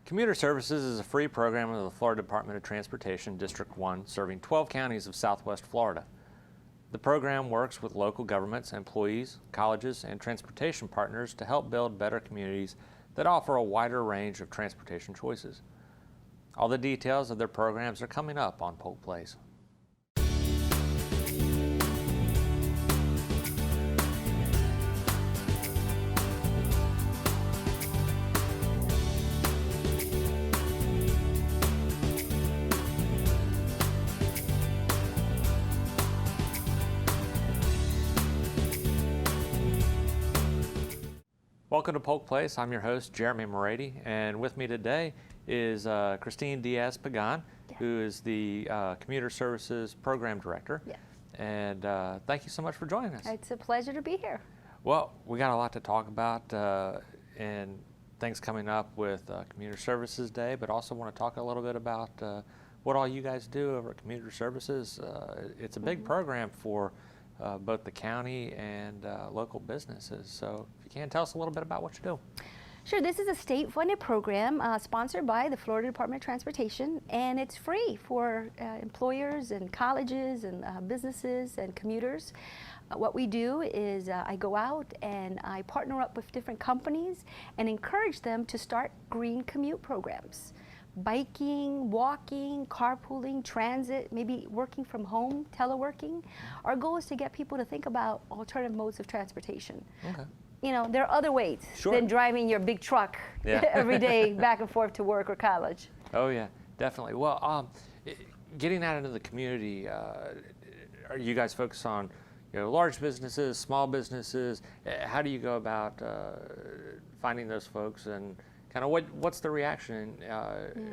Commuter Services is a free program of the Florida Department of Transportation, District 1, serving 12 counties of Southwest Florida. The program works with local governments, employees, colleges, and transportation partners to help build better communities that offer a wider range of transportation choices. All the details of their programs are coming up on Polk Place. Welcome to Polk Place. I'm your host, Jeremy Morady, and with me today is Christine Diaz-Pagan, who is the Commuter Services Program Director. Yeah. And thank you so much for joining us. It's a pleasure to be here. Well, we got a lot to talk about and things coming up with Commuter Services Day, but also want to talk a little bit about what all you guys do over at Commuter Services. It's a big program for both the county and local businesses. So if you can, tell us a little bit about what you do. Sure, this is a state-funded program sponsored by the Florida Department of Transportation, and it's free for employers and colleges and businesses and commuters. What we do is I go out and I partner up with different companies and encourage them to start green commute programs. Biking, walking, carpooling, transit, maybe working from home, teleworking. Our goal is to get people to think about alternative modes of transportation. Okay. You know, there are other ways than driving your big truck every day back and forth to work or college. Oh yeah, definitely. Well, getting out into the community, are you guys focused on large businesses, small businesses? How do you go about finding those folks, and kind of what's the reaction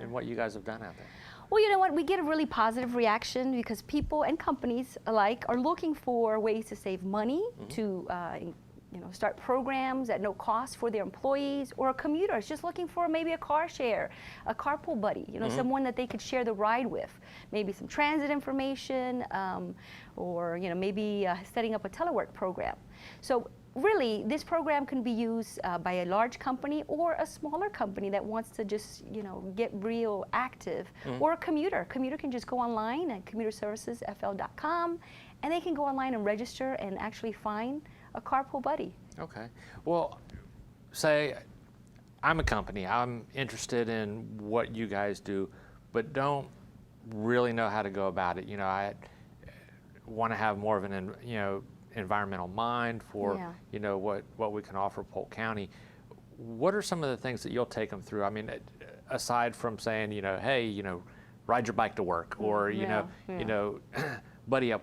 in what you guys have done out there? Well, you know what, we get a really positive reaction because people and companies alike are looking for ways to save money, to start programs at no cost for their employees, or a commuter is just looking for maybe a car share, a carpool buddy, someone that they could share the ride with, maybe some transit information, or maybe setting up a telework program. So really, this program can be used by a large company or a smaller company that wants to just, get real active, or a commuter. Commuter can just go online at commuterservicesfl.com, and they can go online and register and actually find a carpool buddy. Okay. Well, say I'm a company. I'm interested in what you guys do, but don't really know how to go about it. I want to have more of an environmental mind for what we can offer Polk County. What are some of the things that you'll take them through? I mean, aside from saying hey, ride your bike to work, or buddy up.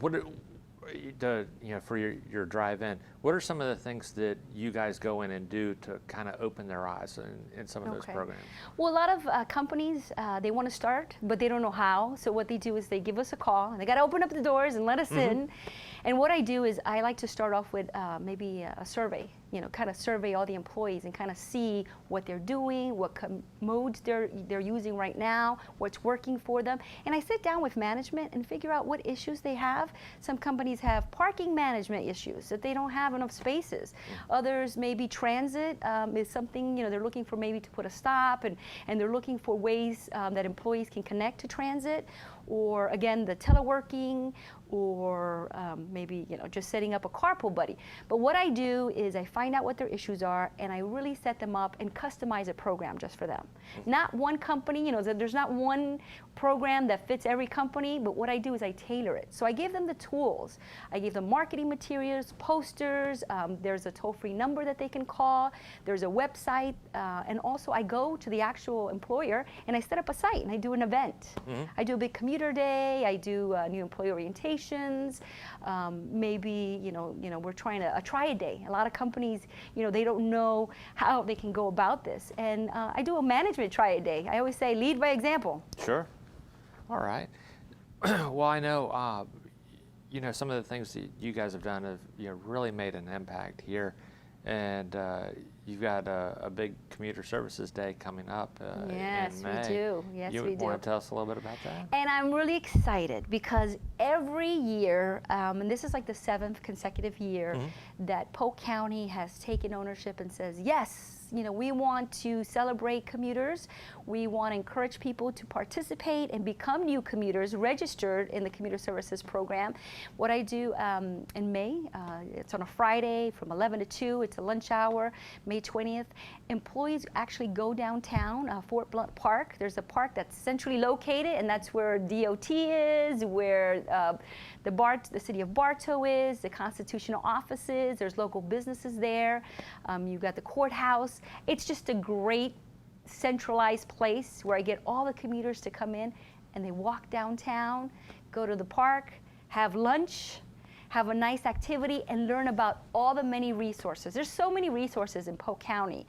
For your drive-in, what are some of the things that you guys go in and do to kind of open their eyes in some of those programs? Well, a lot of companies, they want to start, but they don't know how. So what they do is they give us a call, and they got to open up the doors and let us in. And what I do is I like to start off with maybe a survey, kind of survey all the employees and kind of see what they're doing, what modes they're using right now, what's working for them. And I sit down with management and figure out what issues they have. Some companies have parking management issues, that they don't have enough spaces. Others, maybe transit is something, they're looking for maybe to put a stop, and they're looking for ways that employees can connect to transit, or again, the teleworking, or maybe just setting up a carpool buddy. But what I do is I find out what their issues are, and I really set them up and customize a program just for them. Not one company, there's not one program that fits every company, but what I do is I tailor it. So I give them the tools. I give them marketing materials, posters, there's a toll-free number that they can call, there's a website, and also I go to the actual employer and I set up a site and I do an event. I do a big commuter day, I do new employee orientations, maybe we're trying to try a day. A lot of companies, they don't know how they can go about this, and I do a management try a day. I always say lead by example. Sure. All right. Well, I know some of the things that you guys have done have really made an impact here, and you've got a big Commuter Services Day coming up Yes, in May. we do. Yes, you we do. want to tell us a little bit about that? And I'm really excited because every year, and this is like the 7th consecutive year, that Polk County has taken ownership and says, yes, you know, we want to celebrate commuters. We want to encourage people to participate and become new commuters registered in the Commuter Services Program. What I do in May, it's on a Friday from 11 to 2. It's a lunch hour, May 20th. Employees actually go downtown, Fort Blount Park. There's a park that's centrally located, and that's where DOT is, where the city of Bartow is, the constitutional offices. There's local businesses there. You've got the courthouse. It's just a great centralized place where I get all the commuters to come in and they walk downtown, go to the park, have lunch, have a nice activity, and learn about all the many resources. There's so many resources in Polk County,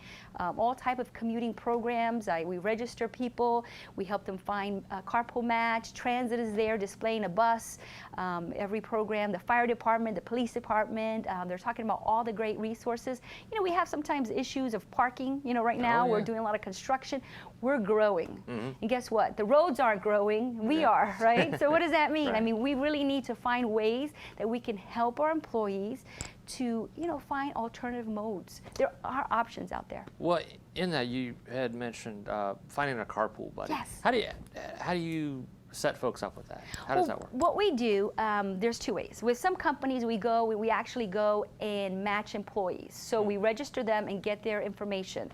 all type of commuting programs. We register people, we help them find a carpool match, transit is there displaying a bus, every program, the fire department, the police department, they're talking about all the great resources. You know, we have sometimes issues of parking, you know, right now we're doing a lot of construction. We're growing, and guess what? The roads aren't growing, we are, right? So what does that mean? Right. I mean, we really need to find ways that we can help our employees to, you know, find alternative modes. There are options out there. Well, in that you had mentioned finding a carpool buddy. Yes. How do you set folks up with that? How does that work? What we do, there's 2 ways. With some companies, we actually go and match employees. So we register them and get their information,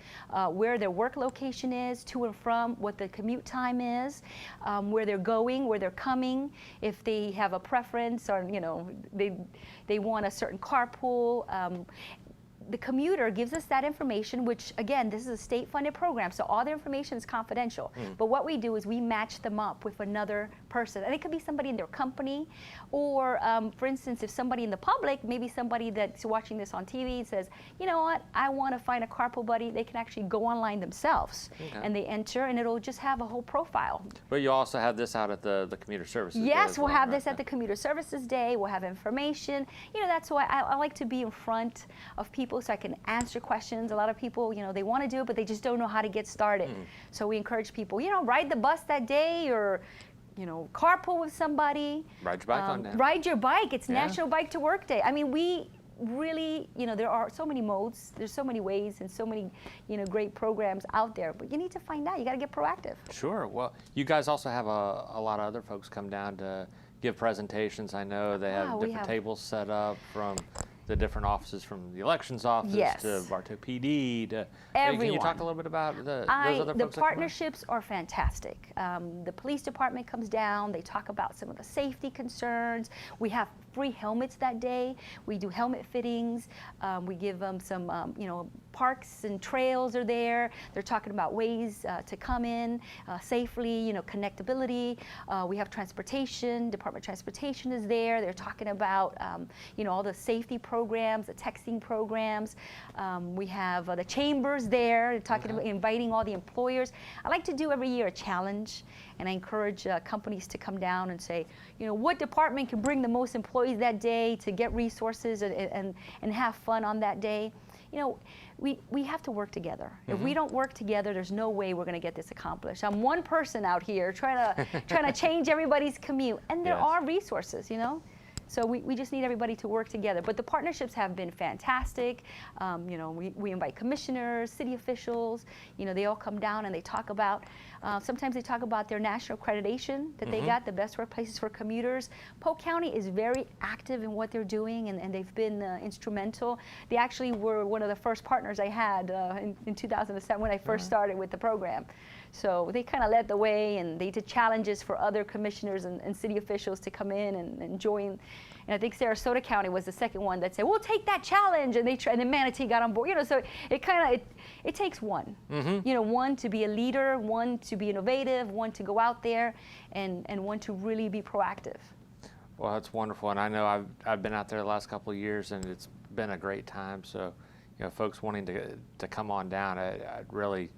where their work location is, to and from, what the commute time is, where they're going, where they're coming, if they have a preference or, you know, they want a certain carpool. The commuter gives us that information, which again, this is a state-funded program, so all the information is confidential. But what we do is we match them up with another person, and it could be somebody in their company, or for instance, if somebody in the public, maybe somebody that's watching this on TV says, you know what, I want to find a carpool buddy, they can actually go online themselves, and they enter, and it'll just have a whole profile. But you also have this out at the Commuter Services Day Yes, as we'll well, have right? this at the Commuter Services Day. We'll have information. You know, that's why I like to be in front of people so I can answer questions. A lot of people, you know, they want to do it, but they just don't know how to get started. So we encourage people, you know, ride the bus that day, or, you know, carpool with somebody. Ride your bike on down. Ride your bike. It's National Bike to Work Day. I mean, we really, you know, there are so many modes, there's so many ways, and so many, you know, great programs out there, but you need to find out. You got to get proactive. Sure. Well, you guys also have a lot of other folks come down to give presentations. I know they have different tables set up from the different offices, from the elections office to Bartow PD to everyone. Can you talk a little bit about those other folks? The partnerships are fantastic. The police department comes down. They talk about some of the safety concerns. We have free helmets that day. We do helmet fittings. We give them some, you know, parks and trails are there. They're talking about ways to come in safely, you know, connectability. We have transportation. Department of Transportation is there. They're talking about, you know, all the safety programs, the texting programs. We have the chambers there, talking about inviting all the employers. I like to do every year a challenge, and I encourage companies to come down and say, you know, what department can bring the most employees that day to get resources and have fun on that day. You know, we have to work together. If we don't work together, there's no way we're going to get this accomplished. I'm one person out here trying to change everybody's commute, and there are resources, you know. So we just need everybody to work together. But the partnerships have been fantastic. You know, we invite commissioners, city officials. You know, they all come down and they talk about, sometimes they talk about their national accreditation that they got, the best workplaces for commuters. Polk County is very active in what they're doing, and they've been instrumental. They actually were one of the first partners I had in 2007 when I first started with the program. So they kind of led the way, and they did challenges for other commissioners and city officials to come in and join. And I think Sarasota County was the second one that said, "We'll take that challenge," and and then Manatee got on board. You know, so it takes one. You know, one to be a leader, one to be innovative, one to go out there, and one to really be proactive. Well, that's wonderful, and I know I've been out there the last couple of years, and it's been a great time. So, you know, folks wanting to come on down, I'd really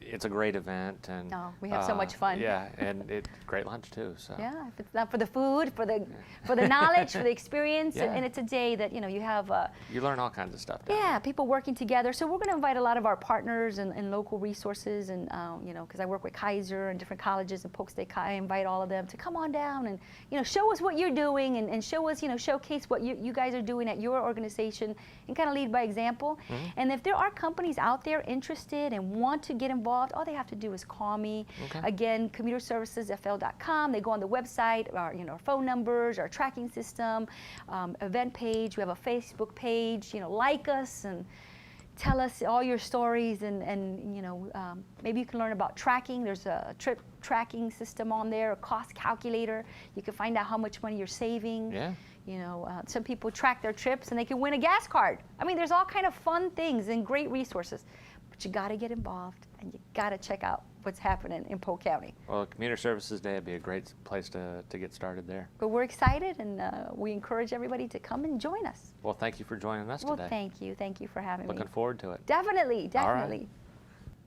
it's a great event, and Oh, we have so much fun. Yeah, and great lunch too. So Yeah, if it's not for the food, for the knowledge, for the experience, Yeah. and it's a day that you have. You learn all kinds of stuff. Down Yeah, people working together. So we're going to invite a lot of our partners and local resources, and because I work with Kaiser and different colleges and Polk State, I invite all of them to come on down and show us what you're doing, and show us showcase what you guys are doing at your organization, and kind of lead by example. And if there are companies out there interested and want to get involved, all they have to do is call me. Okay. Again, commuterservicesfl.com. They go on the website, our phone numbers, our tracking system, event page. We have a Facebook page. Like us and tell us all your stories, and maybe you can learn about tracking. There's a trip tracking system on there, a cost calculator. You can find out how much money you're saving. Yeah. Some people track their trips and they can win a gas card. I mean, there's all kind of fun things and great resources, but you got to get involved and you got to check out what's happening in Polk County. Well, Commuter Services Day would be a great place to get started there. But we're excited, and we encourage everybody to come and join us. Well, thank you for joining us Well, today. thank you. Thank you for having me. Looking forward to it. Definitely. All right.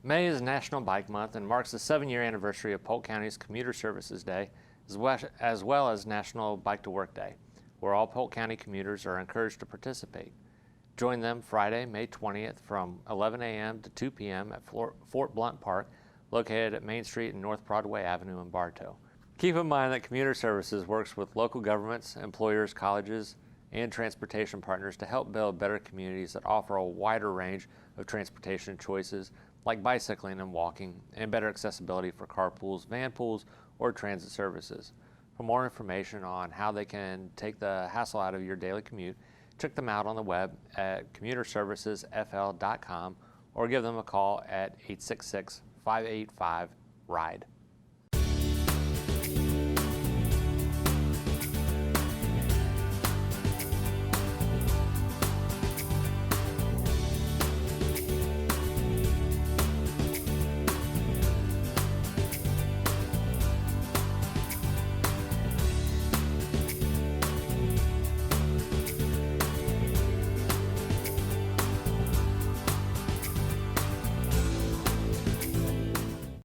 May is National Bike Month and marks the 7-year anniversary of Polk County's Commuter Services Day, as well as National Bike to Work Day, where all Polk County commuters are encouraged to participate. Join them Friday, May 20th from 11 a.m. to 2 p.m. at Fort Blount Park, located at Main Street and North Broadway Avenue in Bartow. Keep in mind that Commuter Services works with local governments, employers, colleges, and transportation partners to help build better communities that offer a wider range of transportation choices like bicycling and walking, and better accessibility for carpools, van pools, or transit services. For more information on how they can take the hassle out of your daily commute, check them out on the web at commuterservicesfl.com or give them a call at 866-585-RIDE.